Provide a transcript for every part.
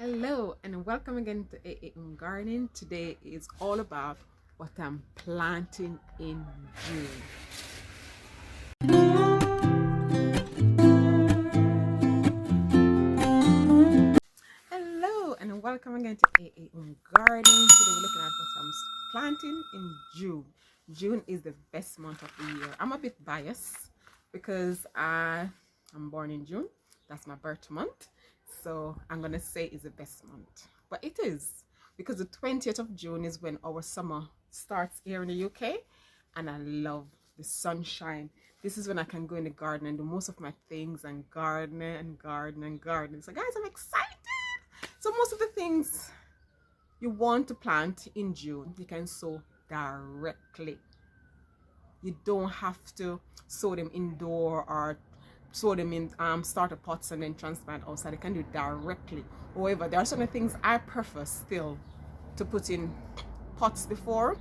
Hello and welcome again to AA Gardening. Today is all about what I'm planting in June. Hello and welcome again to AA Gardening. Today we're looking at what I'm planting in June. June is the best month of the year. I'm a bit biased because I'm born in June. That's my birth month. So I'm gonna say it's the best month, but it is because the 20th of June is when our summer starts here in the UK, and I love the sunshine. This is when I can go in the garden and do most of my things and garden and garden and garden. So guys, I'm excited. So most of the things you want to plant in June, you can sow directly. You don't have to sow them indoor or sow them in starter pots and then transplant outside. You can do it directly. However, there are certain things I prefer still to put in pots before,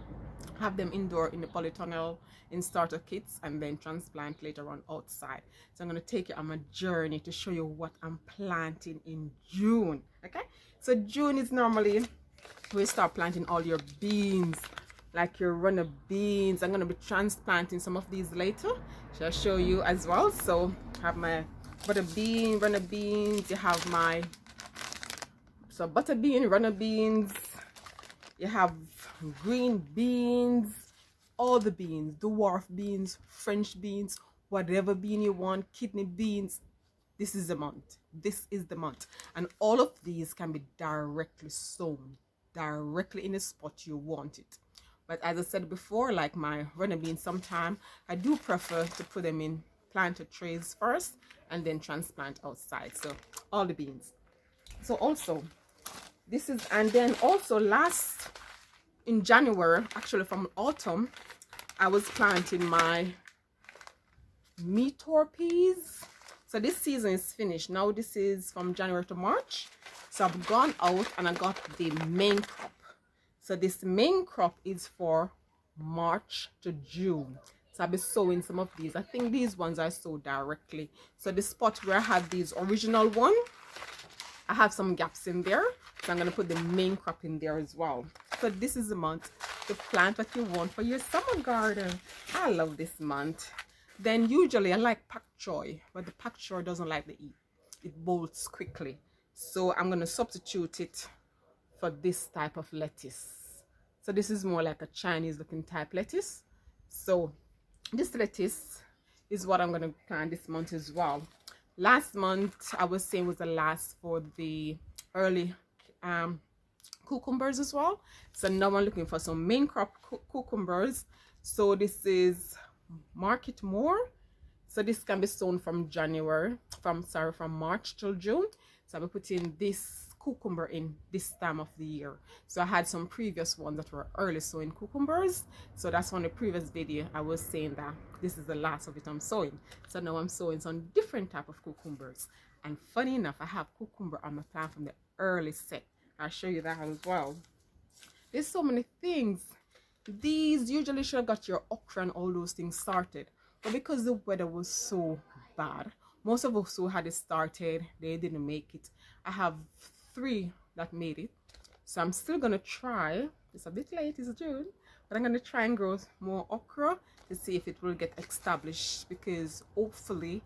have them indoor in the polytunnel in starter kits, and then transplant later on outside. So I'm going to take you on my journey to show you what I'm planting in June. Okay, so June is normally we start planting all your beans, like your runner beans. I'm going to be transplanting some of these later, so I'll show you as well. So I have my butter bean, runner beans. You have my butter bean, runner beans. You have green beans, all the beans, dwarf beans, French beans, whatever bean you want, kidney beans. This is the month. This is the month. And all of these can be directly sown, directly in the spot you want it. But as I said before, like my runner beans, sometimes I do prefer to put them in planter trays first and then transplant outside. So all the beans. So also this is, and then also last in January, actually from autumn, I was planting my meteor peas. So this season is finished. Now this is from January to March. So I've gone out and I got the main crop. So this main crop is for March to June. So I'll be sowing some of these. I think these ones I sow directly. So the spot where I had these original one, I have some gaps in there. So I'm going to put the main crop in there as well. So this is the month to plant what you want for your summer garden. I love this month. Then usually I like pak choy, but the pak choy doesn't like the heat. It bolts quickly. So I'm going to substitute it for this type of lettuce. So this is more like a Chinese looking type lettuce. So this lettuce is what I'm going to plant this month as well. Last month I was saying was the last for the early cucumbers as well. So now I'm looking for some main crop cucumbers. So this is Market More. So this can be sown from from March till June. So I'll be putting this cucumber in this time of the year. So I had some previous ones that were early sowing cucumbers. So that's on the previous video I was saying that this is the last of it I'm sowing. So now I'm sowing some different type of cucumbers. And funny enough, I have cucumber on my plant from the early set. I'll show you that as well. There's so many things. These usually should have got your okra and all those things started, but because the weather was so bad, most of us who had it started, they didn't make it. I have 3 that made it, so I'm still gonna try. It's a bit late, it's June, but I'm gonna try and grow more okra to see if it will get established, because hopefully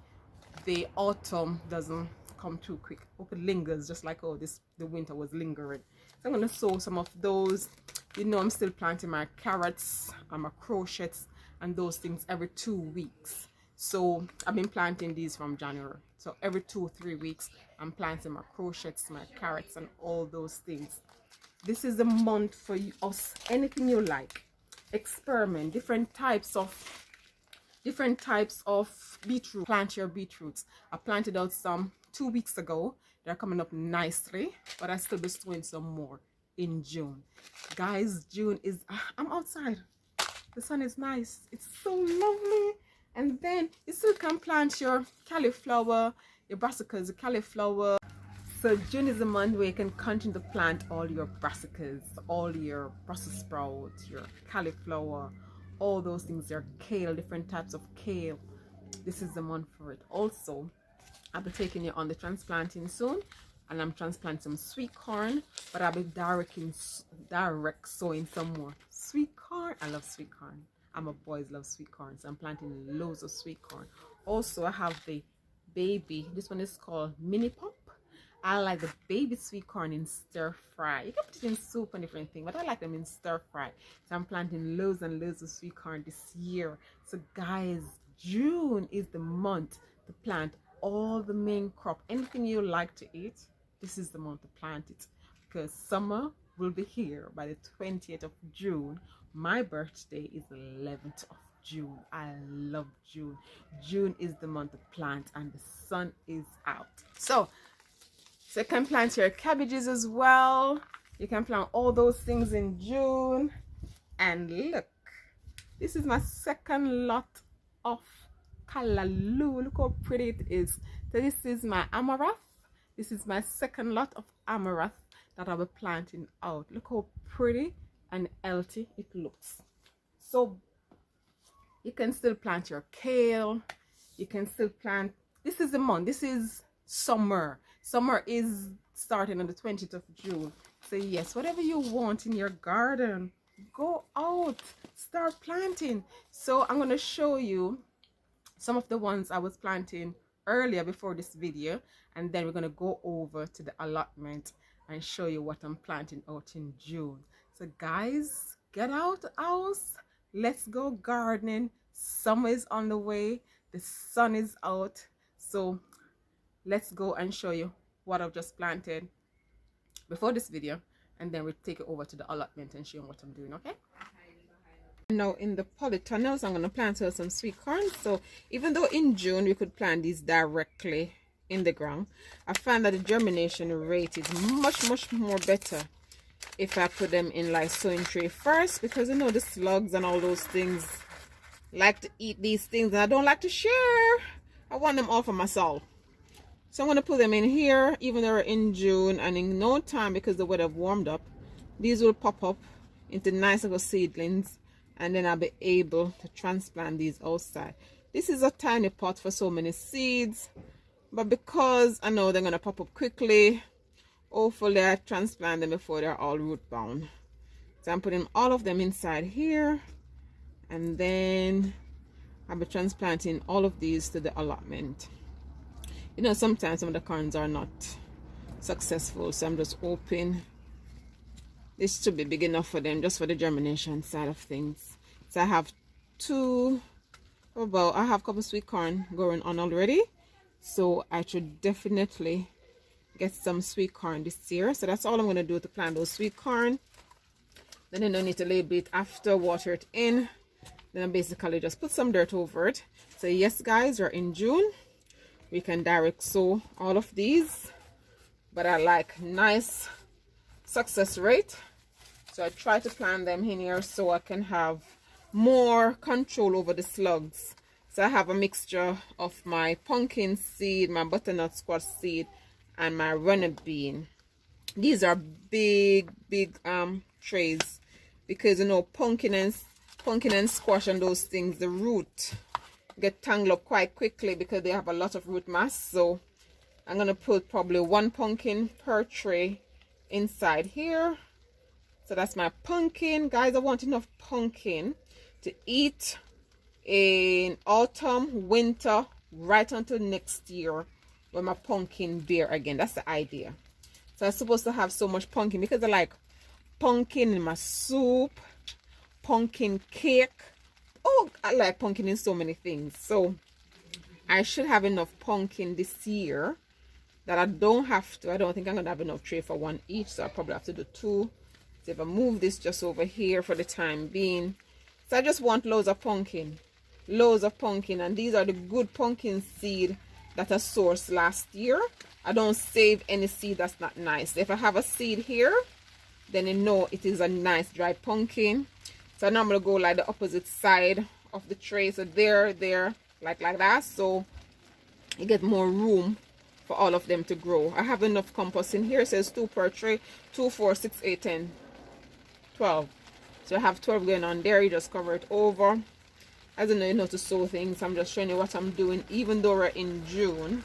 the autumn doesn't come too quick. Hope it lingers just like the winter was lingering. So I'm gonna sow some of those. You know, I'm still planting my carrots and my courgettes and those things every 2 weeks. So I've been planting these from January. So every 2 or 3 weeks I'm planting my courgettes, my carrots, and all those things. This is the month for us. Anything you like, experiment. Different types of beetroot. Plant your beetroots. I planted out some 2 weeks ago. They're coming up nicely, but I still be sowing some more in June. Guys, June is, I'm outside. The sun is nice. It's so lovely. And then you still can plant your cauliflower, your brassicas, the cauliflower. So June is the month where you can continue to plant all your brassicas, all your Brussels sprouts, your cauliflower, all those things. Your kale, different types of kale. This is the month for it. Also, I'll be taking you on the transplanting soon. and I'm transplanting some sweet corn, but I'll be direct sowing some more sweet corn. I love sweet corn. And my boys love sweet corn, so I'm planting loads of sweet corn. Also, I have the baby. This one is called Mini Pop. I like the baby sweet corn in stir fry. You can put it in soup and different things, but I like them in stir fry. So I'm planting loads and loads of sweet corn this year. So guys, June is the month to plant all the main crop. Anything you like to eat, this is the month to plant it, because summer will be here by the 20th of June. My birthday is the 11th of June. I love June. June is the month to plant and the sun is out. So you can plant your cabbages as well. You can plant all those things in June. And look, this is my second lot of callaloo. Look how pretty it is. So this is my amaranth. This is my second lot of amaranth that I'll be planting out. Look how pretty and healthy it looks. So you can still plant your kale. You can still plant. This is the month. This is summer. Summer is starting on the 20th of June. So yes, whatever you want in your garden, go out, start planting. So I'm going to show you some of the ones I was planting earlier before this video, and then we're going to go over to the allotment and show you what I'm planting out in June. So guys, get out the house, let's go gardening. Summer is on the way, the sun is out, so let's go and show you what I've just planted before this video, and then we'll take it over to the allotment and show you what I'm doing. Okay, now in the polytunnels I'm going to plant some sweet corn. So even though in June we could plant these directly in the ground, I find that the germination rate is much more better if I put them in like sowing tray first, because you know the slugs and all those things like to eat these things and I don't like to share. I want them all for myself. So I'm going to put them in here even though we're in June, and in no time, because the weather warmed up, these will pop up into nice little seedlings, and then I'll be able to transplant these outside. This is a tiny pot for so many seeds, but because I know they're going to pop up quickly, hopefully I transplant them before they're all root bound. So I'm putting all of them inside here, and then I'll be transplanting all of these to the allotment. You know, sometimes some of the corns are not successful, so I'm just hoping this should be big enough for them, just for the germination side of things. So I have I have a couple sweet corn going on already, so I should definitely get some sweet corn this year. So that's all I'm going to do to plant those sweet corn. Then I don't need to label it after, water it in. Then I basically just put some dirt over it. So yes guys, we're in June. We can direct sow all of these, but I like nice success rate, so I try to plant them in here so I can have more control over the slugs. So I have a mixture of my pumpkin seed, my butternut squash seed, and my runner bean. These are big trays, because you know pumpkin and squash and those things, the root get tangled up quite quickly because they have a lot of root mass. So I'm gonna put probably 1 pumpkin per tray inside here. So that's my pumpkin. Guys, I want enough pumpkin to eat in autumn, winter, right until next year when my pumpkin bear again. That's the idea. So I'm supposed to have so much pumpkin because I like pumpkin in my soup, pumpkin cake. Oh, I like pumpkin in so many things. So I should have enough pumpkin this year that I don't think I'm gonna have enough tray for 1 each, so I probably have to do 2. So if I move this just over here for the time being, so I just want loads of pumpkin, and these are the good pumpkin seed that I sourced last year. I don't save any seed that's not nice. If I have a seed here, then you know it is a nice dry pumpkin. So now I'm gonna go like the opposite side of the tray, so there, like that, so you get more room for all of them to grow. I have enough compost in here. It says 2 per tray, 2, 4, 6, 8, 10, 12. So I have 12 going on there. You just cover it over. As you know to sow things. I'm just showing you what I'm doing. Even though we're in June,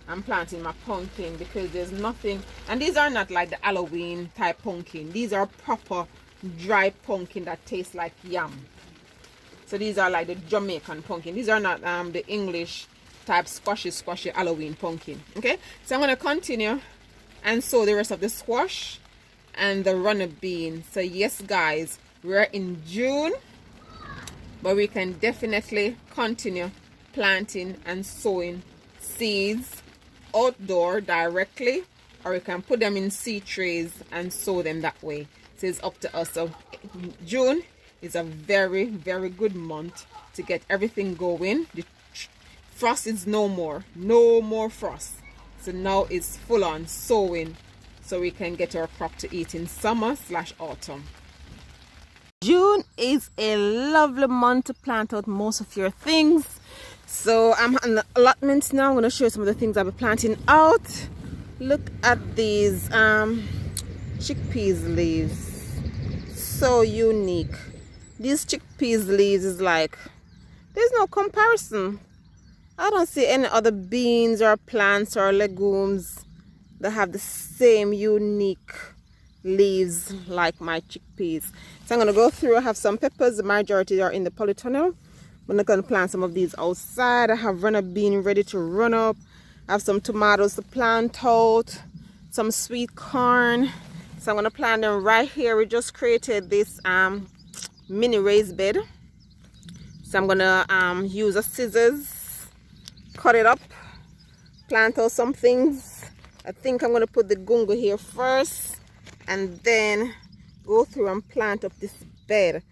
I'm planting my pumpkin because there's nothing, and these are not like the Halloween type pumpkin. These are proper dry pumpkin that tastes like yam. So these are like the Jamaican pumpkin. These are not the English type squashy Halloween pumpkin. Okay, so I'm gonna continue and sow the rest of the squash and the runner bean. So yes guys, we're in June, but we can definitely continue planting and sowing seeds outdoor directly, or we can put them in seed trays and sow them that way. So it's up to us. So June is a very good month to get everything going. The frost is no more frost, so now it's full on sowing so we can get our crop to eat in summer/autumn. June is a lovely month to plant out most of your things. So I'm on the allotment now. I'm going to show you some of the things I'll be planting out. Look at these chickpeas leaves. So unique. These chickpeas leaves is like, there's no comparison. I don't see any other beans or plants or legumes that have the same unique leaves like my chickpeas. So I'm going to go through. I have some peppers. The majority are in the polytunnel. I'm going to plant some of these outside. I have runner bean ready to run up. I have some tomatoes to plant out. Some sweet corn. So I'm going to plant them right here. We just created this mini raised bed. So I'm going to use a scissors, cut it up, plant out some things. I think I'm going to put the gungo here first and then go through and plant up this bed.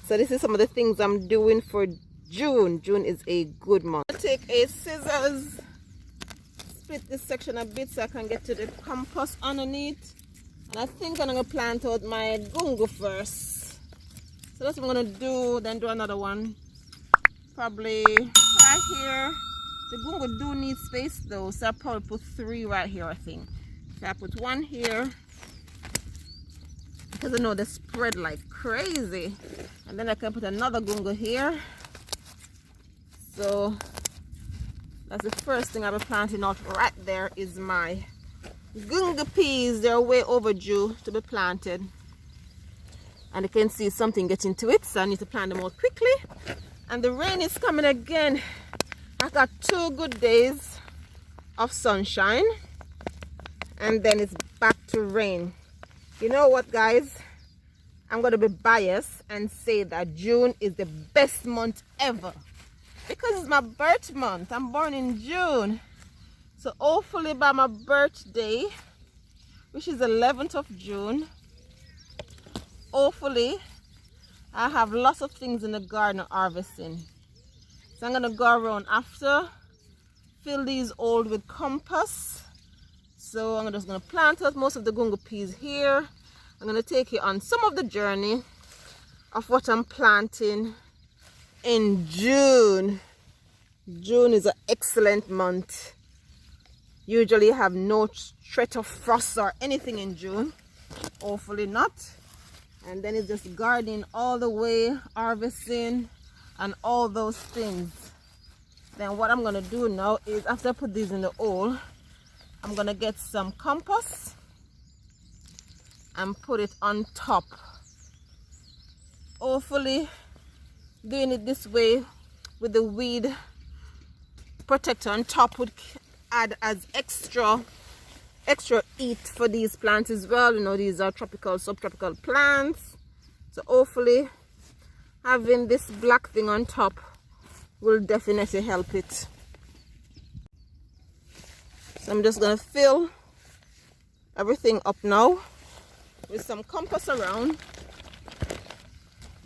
So this is some of the things I'm doing for June. June is a good month. I'll take a scissors, split this section a bit so I can get to the compost underneath. And I think I'm going to plant out my gungo first. So that's what I'm going to do, then do another one. Probably right here. The gungo do need space though, so I'll probably put 3 right here, I think. So I put 1 here, because I know they spread like crazy. And then I can put another gungo here. So that's the first thing I'll be planting out right there is my gungo peas. They're way overdue to be planted. And you can see something getting to it, so I need to plant them out quickly. And the rain is coming again. I got 2 good days of sunshine and then it's back to rain. You know what guys, I'm going to be biased and say that June is the best month ever because it's my birth month. I'm born in June, so hopefully by my birthday, which is 11th of June, hopefully I have lots of things in the garden harvesting. So I'm going to go around after, fill these old with compost. So I'm just going to plant out most of the gungo peas here. I'm going to take you on some of the journey of what I'm planting in June. June is an excellent month. Usually have no threat of frost or anything in June. Hopefully not. And then it's just gardening all the way, harvesting and all those things. Then what I'm going to do now is after I put these in the hole, I'm going to get some compost and put it on top. Hopefully doing it this way with the weed protector on top would add as extra heat for these plants as well. You know, these are tropical, subtropical plants. So hopefully having this black thing on top will definitely help it. So I'm just going to fill everything up now with some compost around,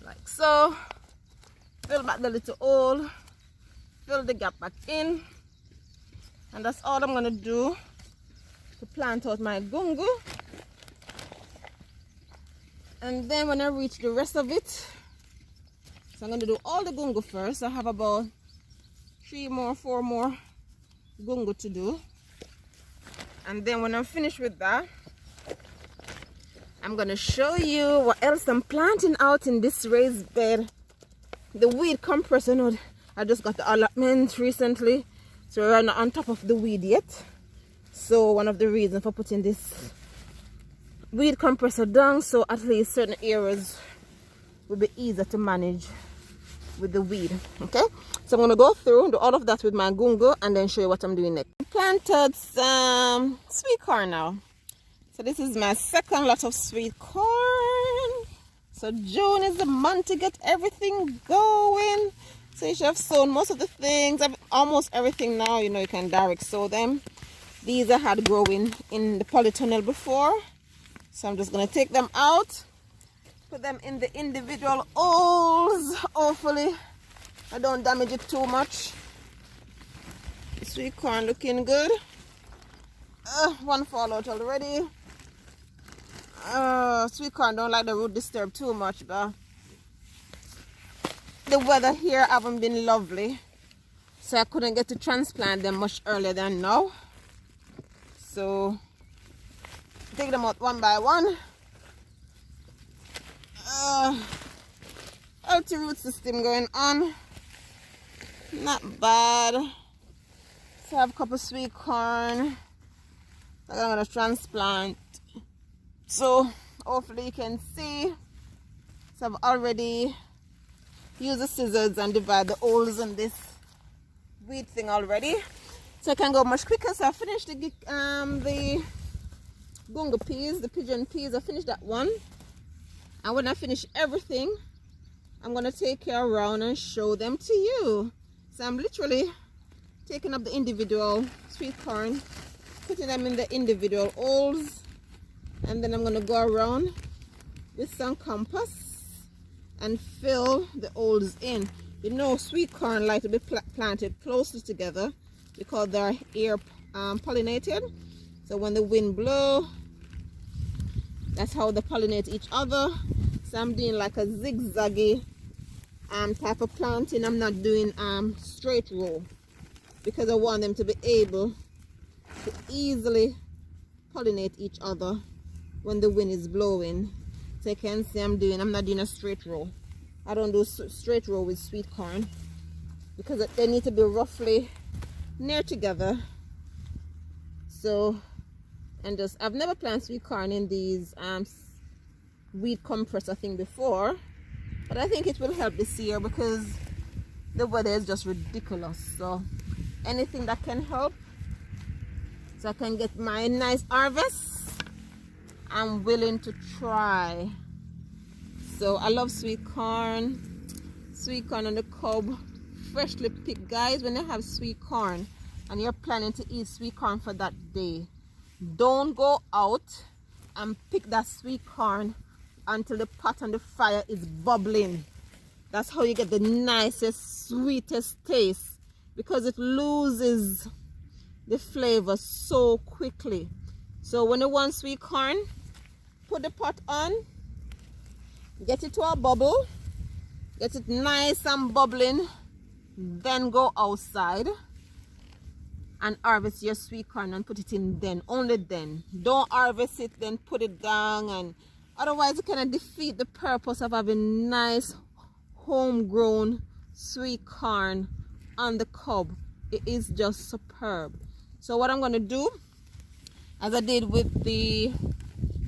like so. Fill back the little hole, fill the gap back in, and that's all I'm going to do to plant out my gungo. And then when I reach the rest of it, so I'm going to do all the gungo first. I have about 4 more gungo to do. And then when I'm finished with that, I'm going to show you what else I'm planting out in this raised bed. The weed compressor, you know, I just got the allotment recently, so we're not on top of the weed yet. So one of the reasons for putting this weed compressor down, so at least certain areas will be easier to manage with the weed. Okay, so I'm gonna go through, do all of that with my gungo, and then show you what I'm doing next. I planted some sweet corn now. So this is my second lot of sweet corn. So June is the month to get everything going. So you should have sown most of the things, almost everything now. You know, you can direct sow them. These I had growing in the polytunnel before. So I'm just going to take them out, put them in the individual holes. Hopefully I don't damage it too much. The sweet corn looking good. One fall out already. Sweet corn don't like the root disturb too much, but the weather here haven't been lovely, so I couldn't get to transplant them much earlier than now. So take them out one by one. Healthy root system going on, not bad. So I have a couple sweet corn that I'm gonna transplant. So hopefully you can see. So I've already used the scissors and divide the holes in this weed thing already, so I can go much quicker. So I finished the gungo peas, the pigeon peas. I finished that one, and when I finish everything, I'm gonna take care around and show them to you. So I'm literally taking up the individual sweet corn, putting them in the individual holes, and then I'm going to go around with some compost and fill the holes in. You know, sweet corn like to be planted closely together because they're air pollinated. So when the wind blows, that's how they pollinate each other. So I'm doing like a zigzaggy type of planting. I'm not doing straight row because I want them to be able to easily pollinate each other when the wind is blowing. So you can see I'm not doing a straight row. I don't do straight row with sweet corn because they need to be roughly near together. So, and just, I've never planted sweet corn in these weed compressor thing before, but I think it will help this year because the weather is just ridiculous. So anything that can help so I can get my nice harvest, I'm willing to try. So I love sweet corn on the cob, freshly picked. Guys, when you have sweet corn and you're planning to eat sweet corn for that day, don't go out and pick that sweet corn until the pot on the fire is bubbling. That's how you get the nicest, sweetest taste, because it loses the flavor so quickly. So when you want sweet corn, put the pot on, get it to a bubble, get it nice and bubbling, then go outside and harvest your sweet corn and put it in then, only then. Don't harvest it then put it down, and otherwise it kind of defeat the purpose of having nice homegrown sweet corn on the cob. It is just superb. So what I'm going to do, as I did with the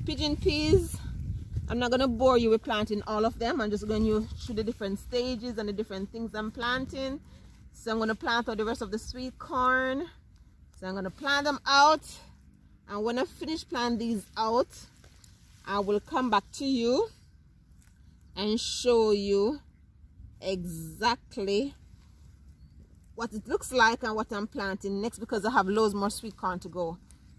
pigeon peas, I'm not going to bore you with planting all of them. I'm just going to show the different stages and the different things I'm planting. So I'm going to plant out the rest of the sweet corn. So I'm going to plant them out, and when I finish planting these out, I will come back to you and show you exactly what it looks like and what I'm planting next, because I have loads more sweet corn to go.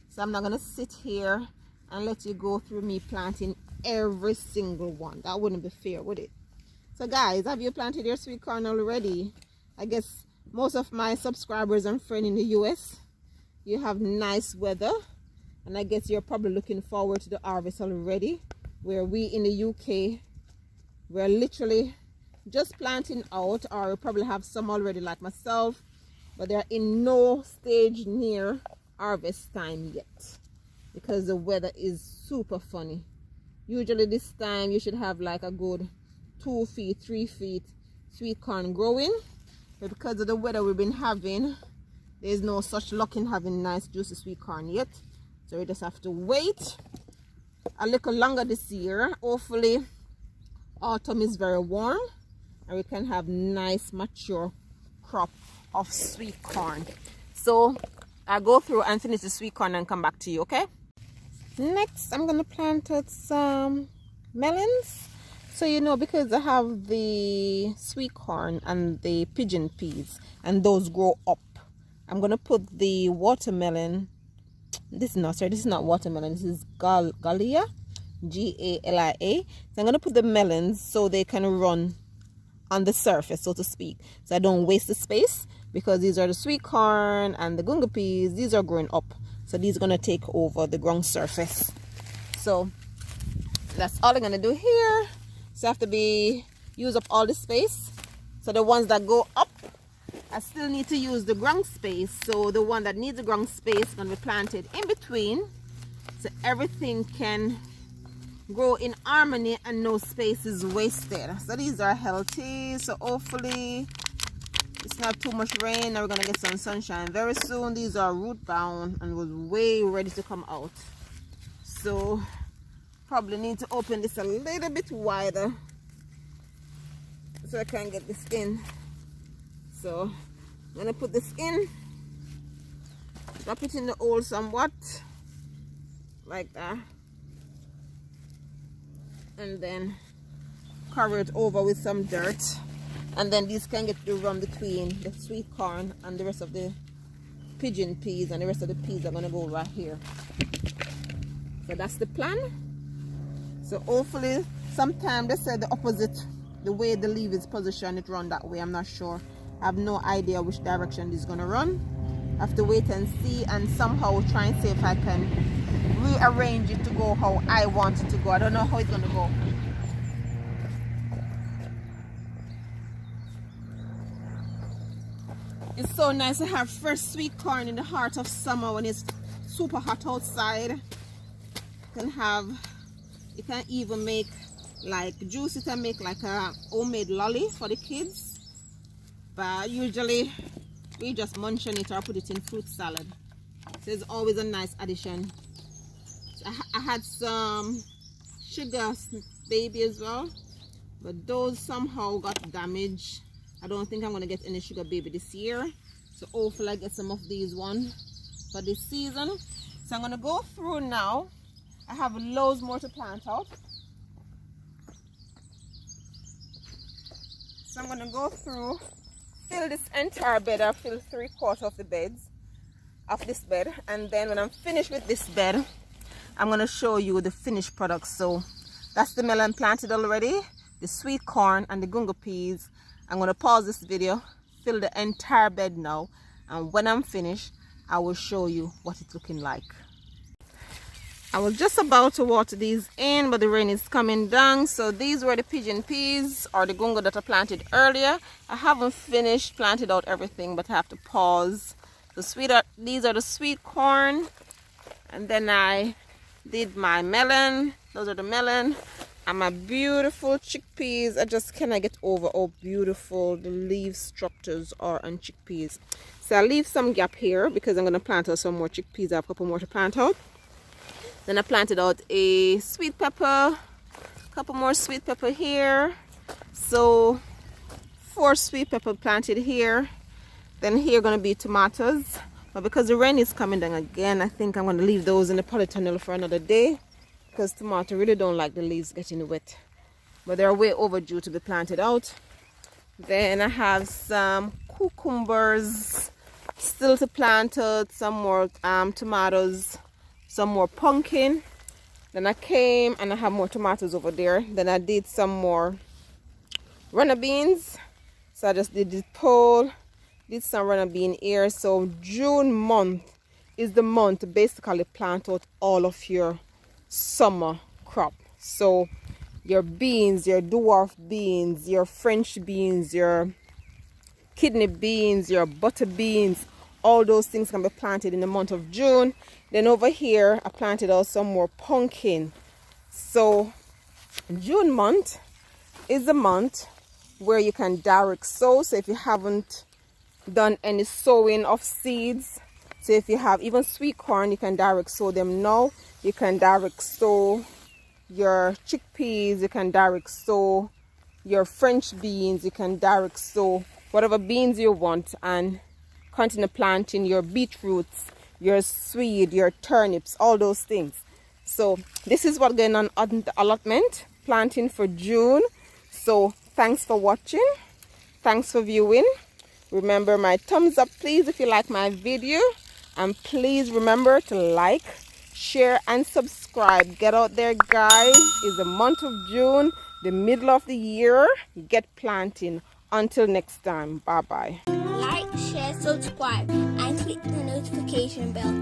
So I'm not going to sit here and let you go through me planting every single one. That wouldn't be fair, would it? So guys, have you planted your sweet corn already? I guess most of my subscribers and friends in the US, you have nice weather, and I guess you're probably looking forward to the harvest already, where we in the UK, we're literally just planting out, or we probably have some already like myself, but they're in no stage near harvest time yet because the weather is super funny. Usually this time you should have like a good 2 feet, 3 feet sweet corn growing, but because of the weather we've been having, There's no such luck in having nice juicy sweet corn yet. So we just have to wait a little longer this year. Hopefully autumn is very warm and we can have nice mature crop of sweet corn. So I'll go through and finish the sweet corn and come back to you, okay? Next, I'm going to plant out some melons. So, you know, because I have the sweet corn and the pigeon peas, and those grow up, I'm going to put the watermelon. This is not watermelon. This is Galia, Galia. So I'm going to put the melons so they can run on the surface, so to speak. So I don't waste the space, because these are the sweet corn and the gunga peas. These are growing up. So these are going to take over the ground surface. So that's all I'm going to do here. So I have to use up all the space. So the ones that go up, I still need to use the ground space. So the one that needs the ground space is going to be planted in between. So everything can grow in harmony and no space is wasted. So these are healthy. So hopefully it's not too much rain. Now we're going to get some sunshine very soon. These are root bound and was way ready to come out. So probably need to open this a little bit wider so I can get this in. So I'm going to put this in, drop it in the hole somewhat like that, and then cover it over with some dirt, and then these can get to run between the sweet corn and the rest of the pigeon peas, and the rest of the peas are going to go right here. So that's the plan. So hopefully sometime they said the opposite, the way the leaf is positioned, it run that way. I'm not sure. I have no idea which direction this is going to run. I have to wait and see, and somehow try and see if I can rearrange it to go how I want it to go. I don't know how it's going to go. It's so nice to have fresh sweet corn in the heart of summer when it's super hot outside. You can even make like juice it and make like a homemade lolly for the kids. But usually we just munch on it or put it in fruit salad. So it's always a nice addition. So I had some sugar baby as well, but those somehow got damaged. I don't think I'm going to get any sugar baby this year. So hopefully I get some of these ones for this season. So I'm going to go through now. I have loads more to plant out. So I'm going to go through, fill this entire bed. I'll fill 3/4 of the beds of this bed. And then when I'm finished with this bed, I'm going to show you the finished products. So that's the melon planted already, the sweet corn and the gunga peas. I'm going to pause this video, fill the entire bed now, and when I'm finished, I will show you what it's looking like. I was just about to water these in, but the rain is coming down. So these were the pigeon peas or the gunga that I planted earlier. I haven't finished planted out everything, but I have to pause. These are the sweet corn, and then I did my melon. Those are the melon. And my beautiful chickpeas. I just cannot get over how beautiful the leaf structures are on chickpeas. So I'll leave some gap here because I'm going to plant out some more chickpeas. I have a couple more to plant out. Then I planted out a sweet pepper, a couple more sweet pepper here. So 4 sweet pepper planted here. Then here are going to be tomatoes. But because the rain is coming down again, I think I'm going to leave those in the polytunnel for another day, because tomato really don't like the leaves getting wet. But they're way overdue to be planted out. Then I have some cucumbers still to plant out, some more tomatoes, some more pumpkin. Then I came and I have more tomatoes over there. Then I did some more runner beans. So I just did this pole, did some runner bean here. So June month is the month to basically plant out all of your summer crop. So your beans, your dwarf beans, your French beans, your kidney beans, your butter beans, all those things can be planted in the month of June. Then over here I planted out some more pumpkin. So June month is the month where you can direct sow. So if you haven't done any sowing of seeds. So if you have even sweet corn, you can direct sow them now. You can direct sow your chickpeas, you can direct sow your French beans, you can direct sow whatever beans you want, and continue planting your beetroots, your swede, your turnips, all those things. So this is what's going on the allotment planting for June. So thanks for watching, thanks for viewing. Remember my thumbs up please if you like my video, and please remember to like, share and subscribe. Get out there guys, it's the month of June, the middle of the year. Get planting. Until next time, bye bye. Like, share, subscribe and click the notification bell.